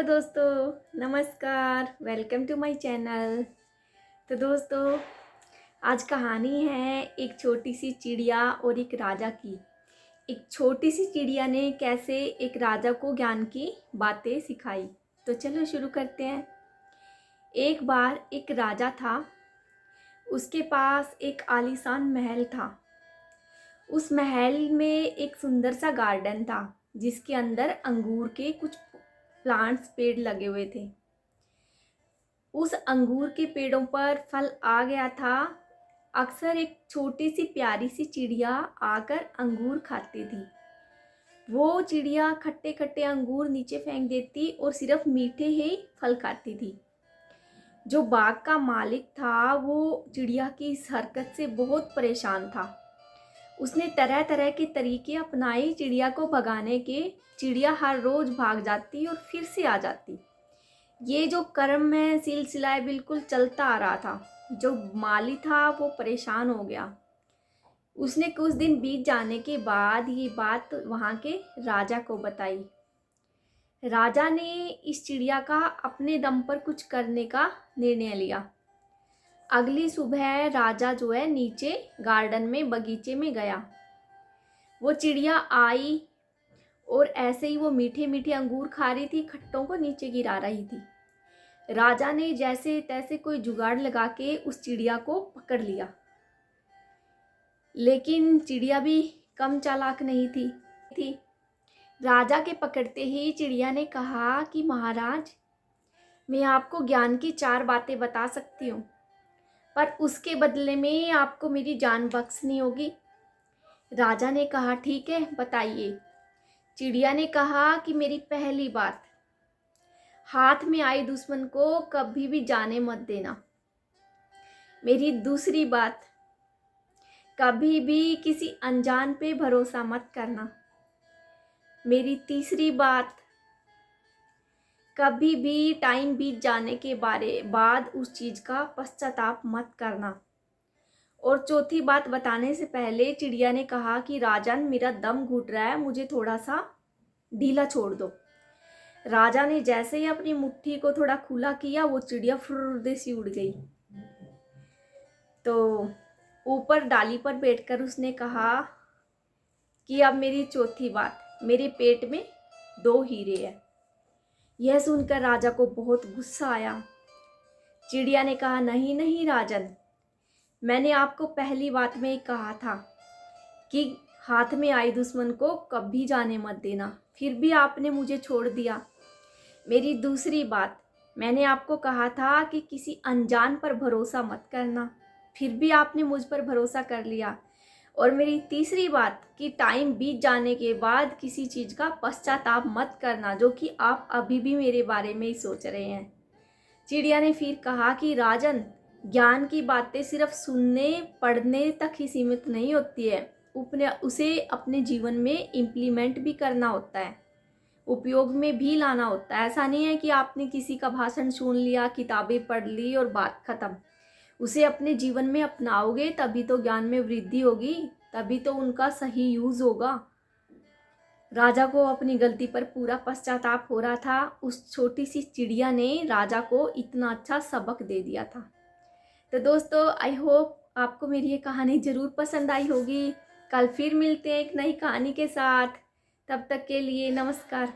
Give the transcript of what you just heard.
दोस्तों, नमस्कार। Welcome to my channel. तो दोस्तों, आज कहानी है एक छोटी सी चिड़िया और एक राजा की। एक छोटी सी चिड़िया ने कैसे एक राजा को ज्ञान की बातें सिखाई। तो चलो शुरू करते हैं। एक बार एक राजा था। उसके पास एक आलीशान महल था। उस महल में एक सुंदर सा गार्डन था जिसके अंदर अंगूर के कुछ प्लांट्स पेड़ लगे हुए थे। उस अंगूर के पेड़ों पर फल आ गया था। अक्सर एक छोटी सी प्यारी सी चिड़िया आकर अंगूर खाती थी। वो चिड़िया खट्टे खट्टे अंगूर नीचे फेंक देती और सिर्फ मीठे ही फल खाती थी। जो बाग का मालिक था वो चिड़िया की इस हरकत से बहुत परेशान था। उसने तरह तरह के तरीके अपनाए चिड़िया को भगाने के। चिड़िया हर रोज भाग जाती और फिर से आ जाती। ये जो कर्म में सिलसिला बिल्कुल चलता आ रहा था। जो माली था वो परेशान हो गया। उसने कुछ दिन बीत जाने के बाद ये बात वहाँ के राजा को बताई। राजा ने इस चिड़िया का अपने दम पर कुछ करने का निर्णय लिया। अगली सुबह राजा जो है नीचे गार्डन में बगीचे में गया। वो चिड़िया आई और ऐसे ही वो मीठे मीठे अंगूर खा रही थी, खट्टों को नीचे गिरा रही थी। राजा ने जैसे तैसे कोई जुगाड़ लगा के उस चिड़िया को पकड़ लिया। लेकिन चिड़िया भी कम चालाक नहीं थी। राजा के पकड़ते ही चिड़िया ने कहा कि महाराज, मैं आपको ज्ञान की 4 बातें बता सकती हूँ, पर उसके बदले में आपको मेरी जान बख्शनी होगी। राजा ने कहा ठीक है, बताइए। चिड़िया ने कहा कि मेरी पहली बात, हाथ में आए दुश्मन को कभी भी जाने मत देना। मेरी दूसरी बात, कभी भी किसी अनजान पे भरोसा मत करना। मेरी तीसरी बात, कभी भी टाइम बीत जाने के बाद उस चीज का पश्चाताप मत करना। और चौथी बात बताने से पहले चिड़िया ने कहा कि राजन, मेरा दम घुट रहा है, मुझे थोड़ा सा ढीला छोड़ दो। राजा ने जैसे ही अपनी मुट्ठी को थोड़ा खुला किया, वो चिड़िया फुर्र से उड़ गई। तो ऊपर डाली पर बैठकर उसने कहा कि अब मेरी चौथी बात, मेरे पेट में 2 हीरे हैं। यह सुनकर राजा को बहुत गुस्सा आया। चिड़िया ने कहा नहीं नहीं राजन, मैंने आपको पहली बात में ही कहा था कि हाथ में आए दुश्मन को कभी जाने मत देना, फिर भी आपने मुझे छोड़ दिया। मेरी दूसरी बात, मैंने आपको कहा था कि किसी अनजान पर भरोसा मत करना, फिर भी आपने मुझ पर भरोसा कर लिया। और मेरी तीसरी बात कि टाइम बीत जाने के बाद किसी चीज़ का पश्चाताप मत करना, जो कि आप अभी भी मेरे बारे में ही सोच रहे हैं। चिड़िया ने फिर कहा कि राजन, ज्ञान की बातें सिर्फ सुनने पढ़ने तक ही सीमित नहीं होती है, उसे अपने जीवन में इम्प्लीमेंट भी करना होता है, उपयोग में भी लाना होता है। ऐसा नहीं है कि आपने किसी का भाषण सुन लिया, किताबें पढ़ ली और बात खत्म। उसे अपने जीवन में अपनाओगे तभी तो ज्ञान में वृद्धि होगी, तभी तो उनका सही यूज होगा। राजा को अपनी गलती पर पूरा पश्चाताप हो रहा था। उस छोटी सी चिड़िया ने राजा को इतना अच्छा सबक दे दिया था। तो दोस्तों, आई होप आपको मेरी ये कहानी ज़रूर पसंद आई होगी। कल फिर मिलते हैं एक नई कहानी के साथ। तब तक के लिए नमस्कार।